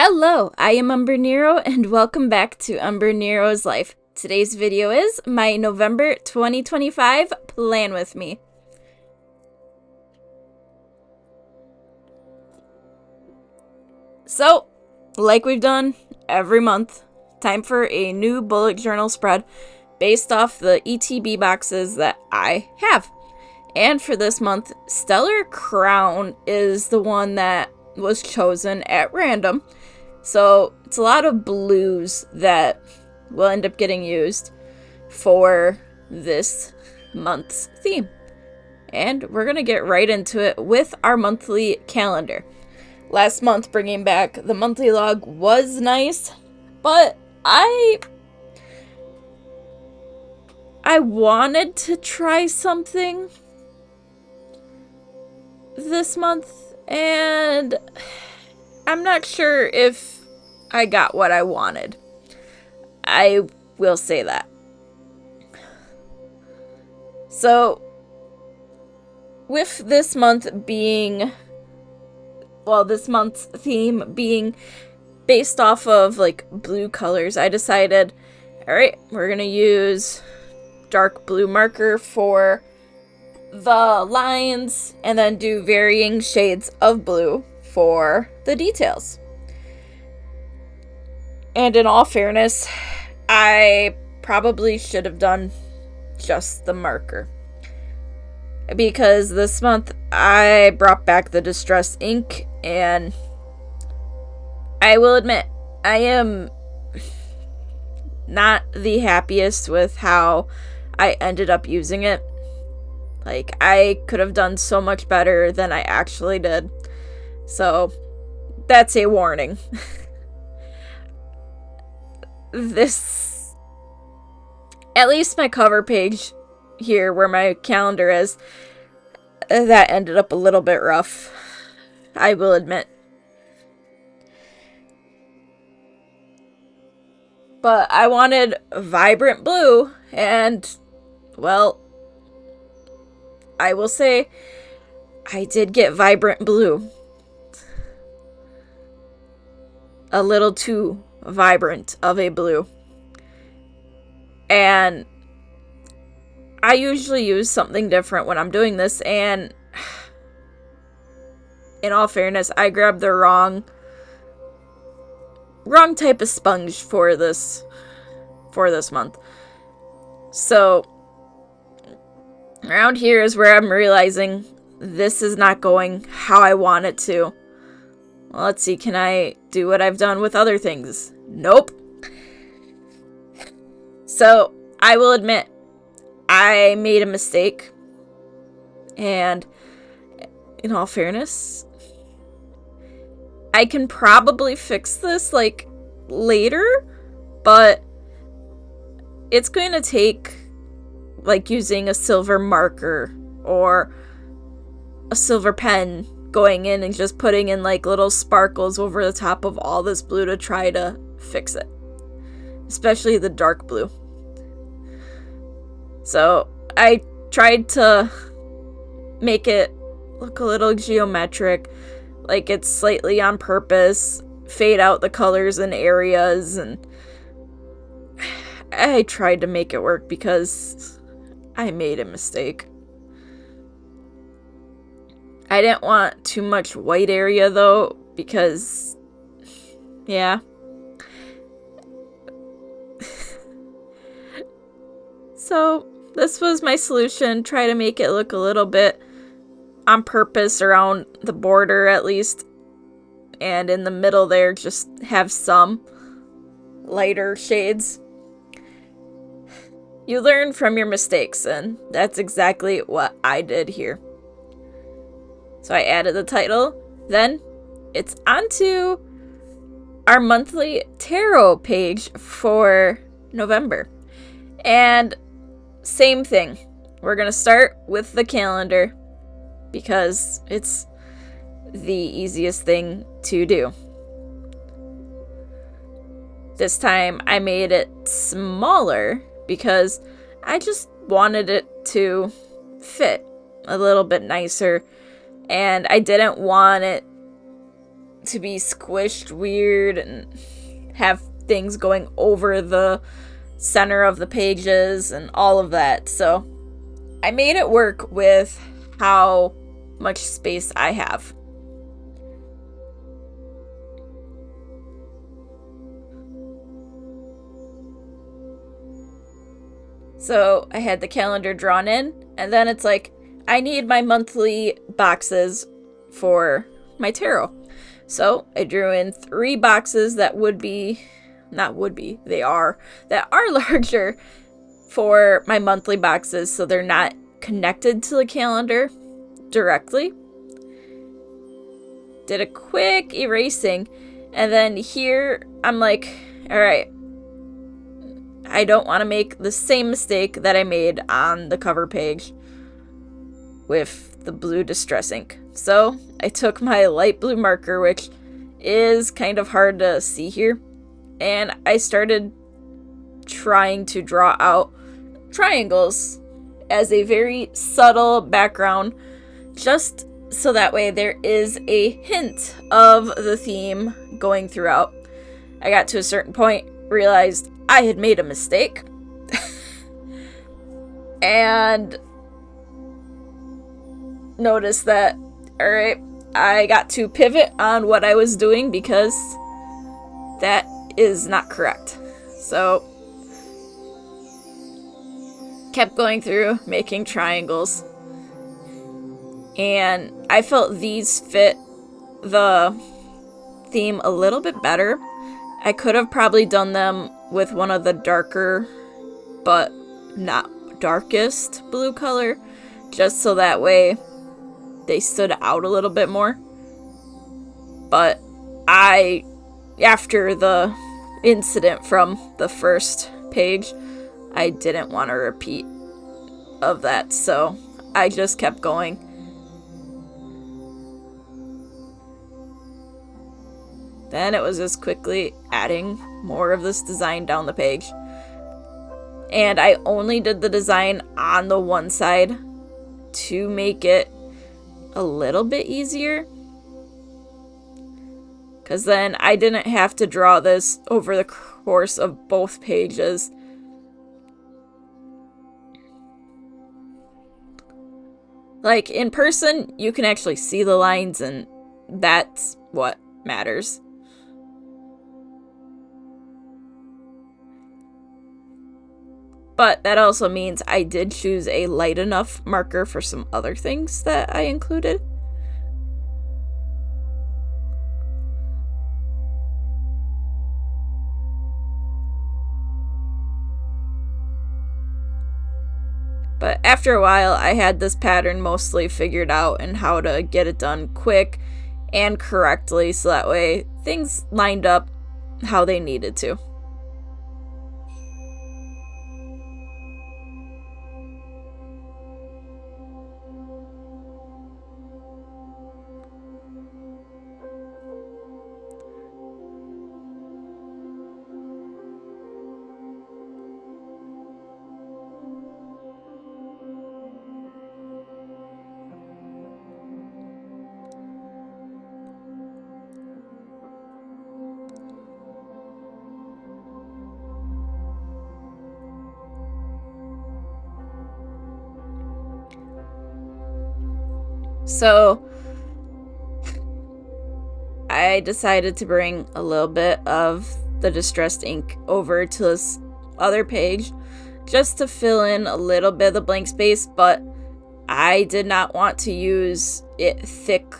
Hello, I am Umbrenero and welcome back to Umbrenero's Life. Today's video is my November 2025 plan with me. So, like we've done every month, time for a new bullet journal spread based off the ETB boxes that I have. And for this month, Stellar Crown is the one that was chosen at random. So it's a lot of blues that will end up getting used for this month's theme. And we're going to get right into it with our monthly calendar. Last month, bringing back the monthly log was nice, but I wanted to try something this month, and I'm not sure if I got what I wanted. I will say that. So, with this month's theme being based off of like blue colors, I decided, alright, we're gonna use dark blue marker for the lines and then do varying shades of blue for the details. And in all fairness, I probably should have done just the marker, because this month I brought back the distress ink, and I will admit I am not the happiest with how I ended up using it. Like, I could have done so much better than I actually did. So, that's a warning. At least my cover page here, where my calendar is, that ended up a little bit rough, I will admit. But I wanted vibrant blue, and, well, I will say I did get vibrant blue. A little too vibrant of a blue. And I usually use something different when I'm doing this, and in all fairness, I grabbed the wrong type of sponge for this month. So around here is where I'm realizing this is not going how I want it to. Well, let's see, can I do what I've done with other things? Nope. So, I will admit, I made a mistake. And, in all fairness, I can probably fix this, like, later, but it's going to take, like, using a silver marker or a silver pen, going in and just putting in like little sparkles over the top of all this blue to try to fix it. Especially the dark blue. So I tried to make it look a little geometric, like it's slightly on purpose, fade out the colors in areas, and I tried to make it work because I made a mistake. I didn't want too much white area though, because, yeah. So, this was my solution. Try to make it look a little bit on purpose around the border at least. And in the middle there, just have some lighter shades. You learn from your mistakes, and that's exactly what I did here. So I added the title, then it's onto our monthly tarot page for November. And same thing, we're going to start with the calendar because it's the easiest thing to do. This time I made it smaller because I just wanted it to fit a little bit nicer. And I didn't want it to be squished weird and have things going over the center of the pages and all of that. So I made it work with how much space I have. So I had the calendar drawn in, and then it's like, I need my monthly boxes for my tarot. So I drew in 3 boxes that that are larger for my monthly boxes, so they're not connected to the calendar directly. Did a quick erasing, and then here I'm like, all right, I don't want to make the same mistake that I made on the cover page with the blue distress ink. So I took my light blue marker, which is kind of hard to see here, and I started trying to draw out triangles as a very subtle background, just so that way there is a hint of the theme going throughout. I got to a certain point, realized I had made a mistake, and noticed that, alright, I got to pivot on what I was doing because that is not correct. So, kept going through, making triangles, and I felt these fit the theme a little bit better. I could have probably done them with one of the darker, but not darkest blue color, just so that way they stood out a little bit more. But after the incident from the first page, I didn't want a repeat of that, so I just kept going. Then it was just quickly adding more of this design down the page. And I only did the design on the one side to make it a little bit easier, because then I didn't have to draw this over the course of both pages. Like, in person, you can actually see the lines, and that's what matters. But that also means I did choose a light enough marker for some other things that I included. But after a while, I had this pattern mostly figured out and how to get it done quick and correctly, so that way things lined up how they needed to. So I decided to bring a little bit of the distressed ink over to this other page just to fill in a little bit of the blank space, but I did not want to use it thick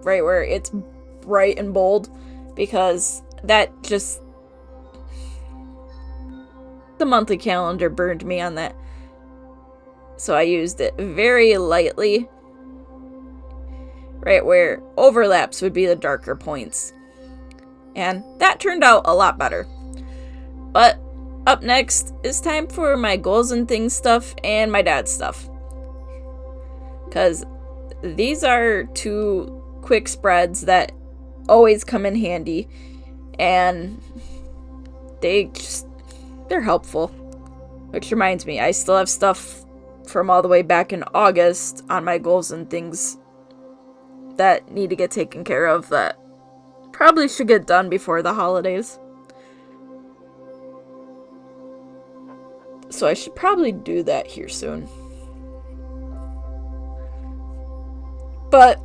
right where it's bright and bold, because that just, the monthly calendar burned me on that. So I used it very lightly, right where overlaps would be the darker points. And that turned out a lot better. But up next is time for my goals and things stuff and my dad's stuff, because these are 2 quick spreads that always come in handy, and they're helpful. Which reminds me, I still have stuff from all the way back in August on my goals and things that need to get taken care of that probably should get done before the holidays. So I should probably do that here soon. But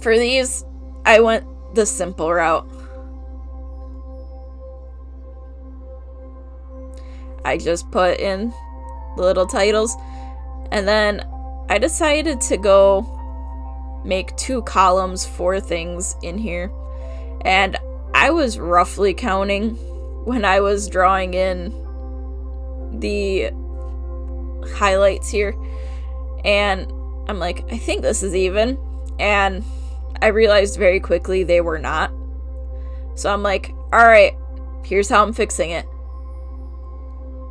for these, I went the simple route. I just put in the little titles, and then I decided to go make 2 columns for things in here. And I was roughly counting when I was drawing in the highlights here, and I'm like, I think this is even, and I realized very quickly they were not. So I'm like, alright, here's how I'm fixing it.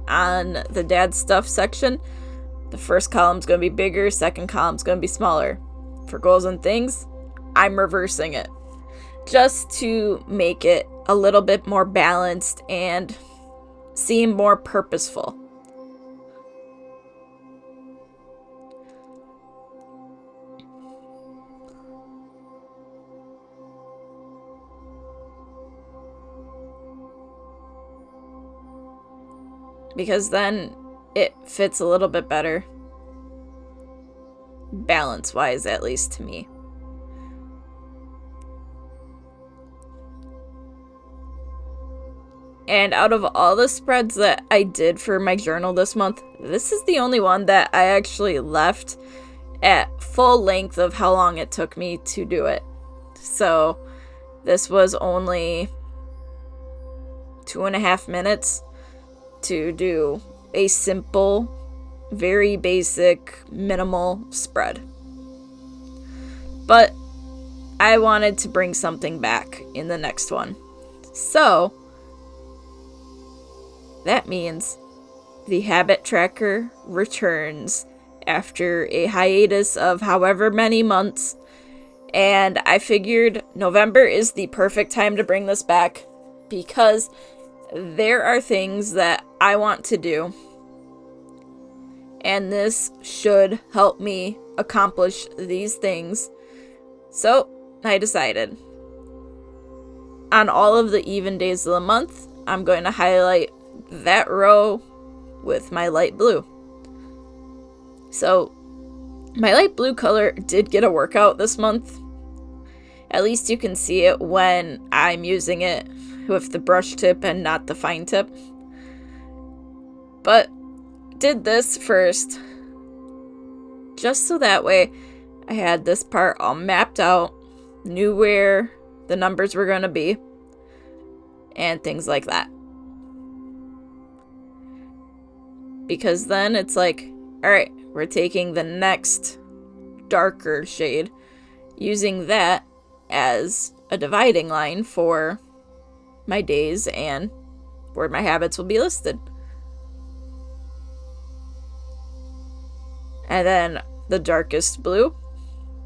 On the dad stuff section, the first column's gonna be bigger, second column's gonna be smaller. For goals and things, I'm reversing it, just to make it a little bit more balanced and seem more purposeful. Because then it fits a little bit better. Balance-wise, at least to me. And out of all the spreads that I did for my journal this month, this is the only one that I actually left at full length of how long it took me to do it. So this was only 2.5 minutes to do a simple, very basic, minimal spread. But I wanted to bring something back in the next one. So that means the habit tracker returns after a hiatus of however many months, and I figured November is the perfect time to bring this back because there are things that I want to do, and this should help me accomplish these things. So I decided on all of the even days of the month, I'm going to highlight that row with my light blue. So my light blue color did get a workout this month. At least you can see it when I'm using it with the brush tip and not the fine tip. But did this first just so that way I had this part all mapped out, knew where the numbers were going to be, and things like that. Because then it's like, alright, we're taking the next darker shade, using that as a dividing line for my days and where my habits will be listed. And then the darkest blue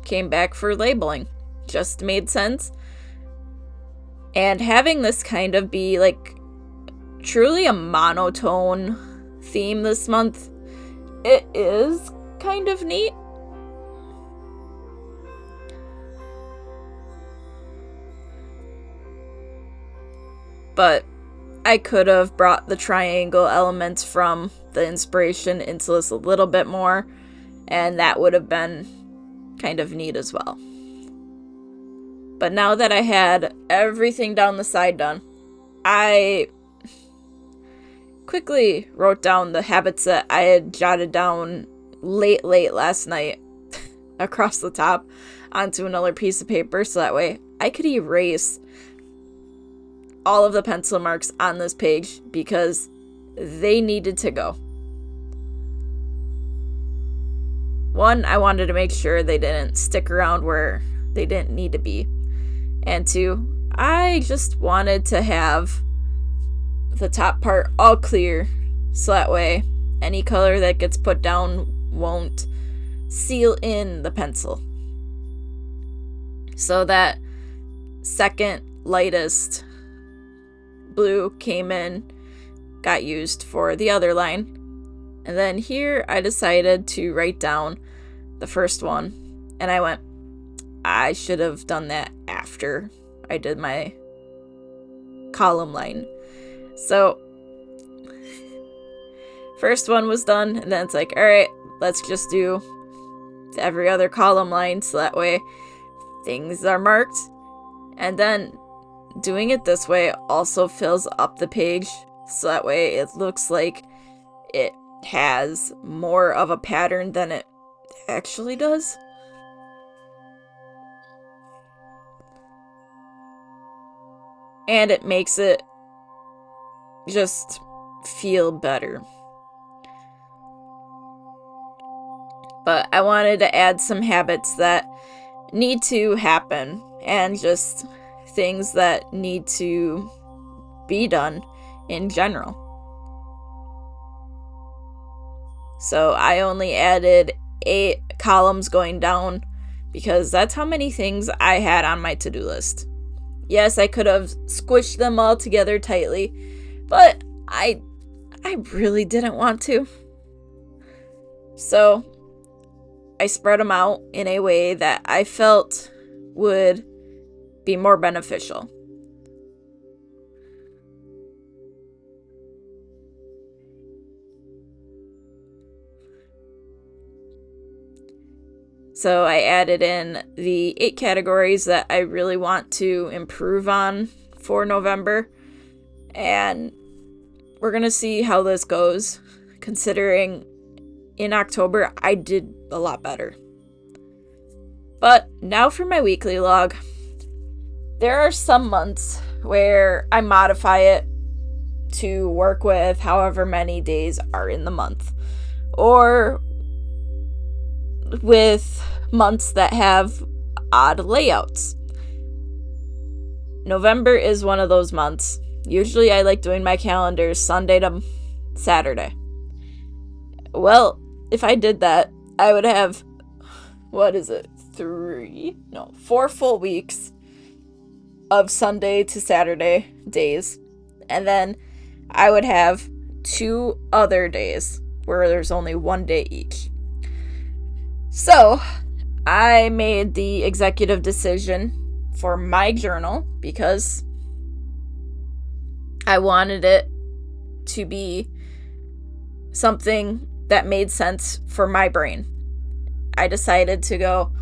came back for labeling. Just made sense. And having this kind of be like truly a monotone theme this month, it is kind of neat. But I could have brought the triangle elements from the inspiration into this a little bit more, and that would have been kind of neat as well. But now that I had everything down the side done, I quickly wrote down the habits that I had jotted down late last night across the top onto another piece of paper, so that way I could erase all of the pencil marks on this page because they needed to go. One, I wanted to make sure they didn't stick around where they didn't need to be. And two, I just wanted to have the top part all clear so that way any color that gets put down won't seal in the pencil. So that second lightest blue came in, got used for the other line. And then here I decided to write down the first one. And I went, I should have done that after I did my column line. So first one was done, and then it's like, all right, let's just do every other column line so that way things are marked. And then doing it this way also fills up the page so that way it looks like it has more of a pattern than it actually does. And it makes it just feel better. But I wanted to add some habits that need to happen and just things that need to be done in general. So I only added 8 columns going down because that's how many things I had on my to-do list. Yes, I could have squished them all together tightly, but I really didn't want to. So I spread them out in a way that I felt would be more beneficial. So I added in the 8 categories that I really want to improve on for November. And we're going to see how this goes, considering in October I did a lot better. But now for my weekly log. There are some months where I modify it to work with however many days are in the month, or with months that have odd layouts. November is one of those months. Usually I like doing my calendar Sunday to Saturday. Well, if I did that, I would have, 4 full weeks of Sunday to Saturday days. And then I would have 2 other days where there's only 1 day each. So I made the executive decision for my journal because I wanted it to be something that made sense for my brain. I decided to go,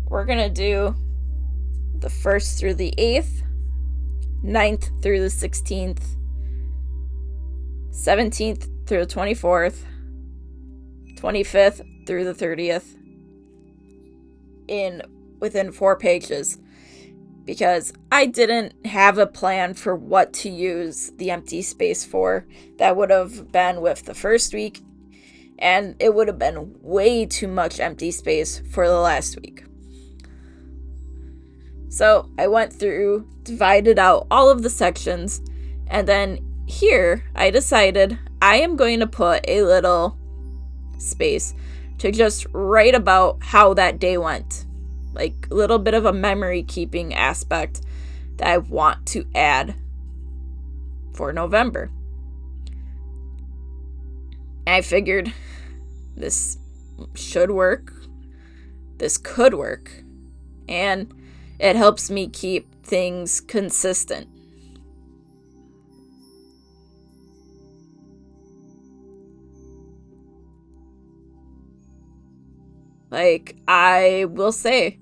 we're going to do the 1st through the 8th, 9th through the 16th, 17th through the 24th, 25th through the 30th, within 4 pages, because I didn't have a plan for what to use the empty space for. That would have been with the first week, and it would have been way too much empty space for the last week. So I went through, divided out all of the sections, and then here I decided I am going to put a little space to just write about how that day went. Like a little bit of a memory keeping aspect that I want to add for November. I figured this should work. This could work. And it helps me keep things consistent. Like, I will say,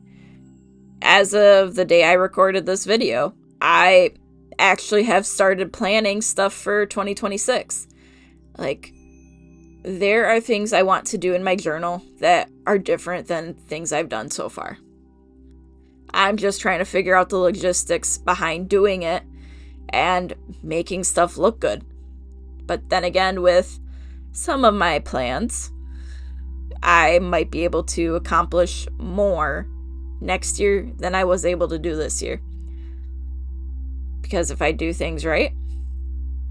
as of the day I recorded this video, I actually have started planning stuff for 2026. Like, there are things I want to do in my journal that are different than things I've done so far. I'm just trying to figure out the logistics behind doing it and making stuff look good. But then again, with some of my plans, I might be able to accomplish more next year than I was able to do this year. Because if I do things right,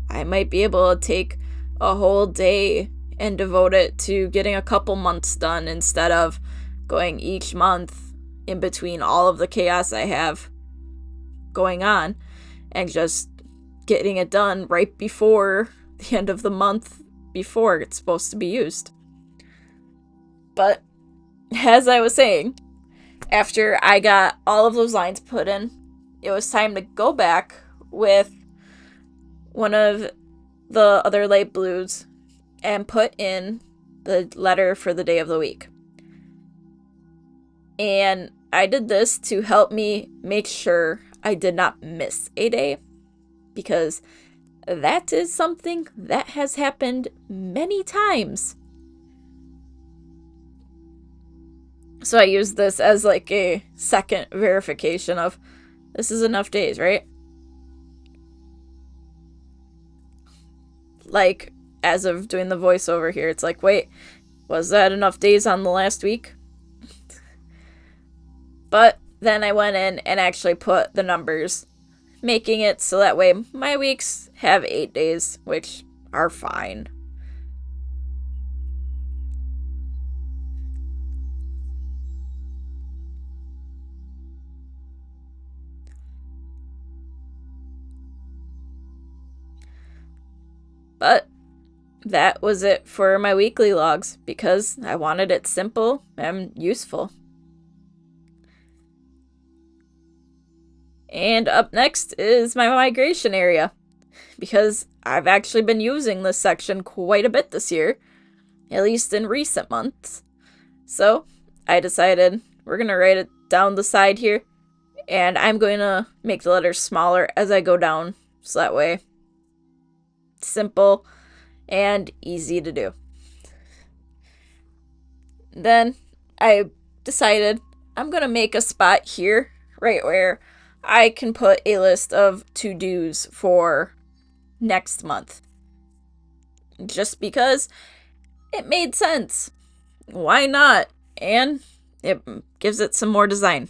I might be able to take a whole day and devote it to getting a couple months done instead of going each month in between all of the chaos I have going on and just getting it done right before the end of the month before it's supposed to be used. But as I was saying, after I got all of those lines put in, it was time to go back with one of the other light blues and put in the letter for the day of the week. And I did this to help me make sure I did not miss a day, because that is something that has happened many times. So I use this as like a second verification of this is enough days, right? Like, as of doing the voiceover here, it's like, wait, was that enough days on the last week? But then I went in and actually put the numbers, making it so that way my weeks have 8 days, which are fine. But that was it for my weekly logs, because I wanted it simple and useful. And up next is my migration area, because I've actually been using this section quite a bit this year, at least in recent months. So I decided we're going to write it down the side here, and I'm going to make the letters smaller as I go down, so that way simple and easy to do. Then I decided I'm going to make a spot here, right where I can put a list of to-dos for next month. Just because it made sense. Why not? And it gives it some more design.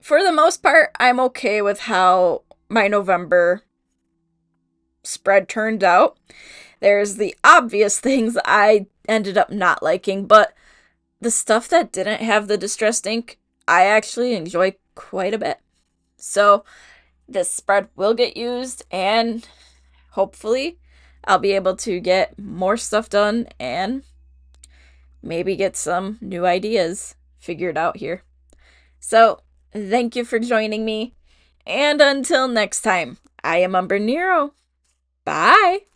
For the most part, I'm okay with how my November spread turned out. There's the obvious things I ended up not liking, but the stuff that didn't have the distressed ink, I actually enjoy quite a bit. So this spread will get used, and hopefully I'll be able to get more stuff done and maybe get some new ideas figured out here. So thank you for joining me, and until next time, I am Umbrenero. Bye!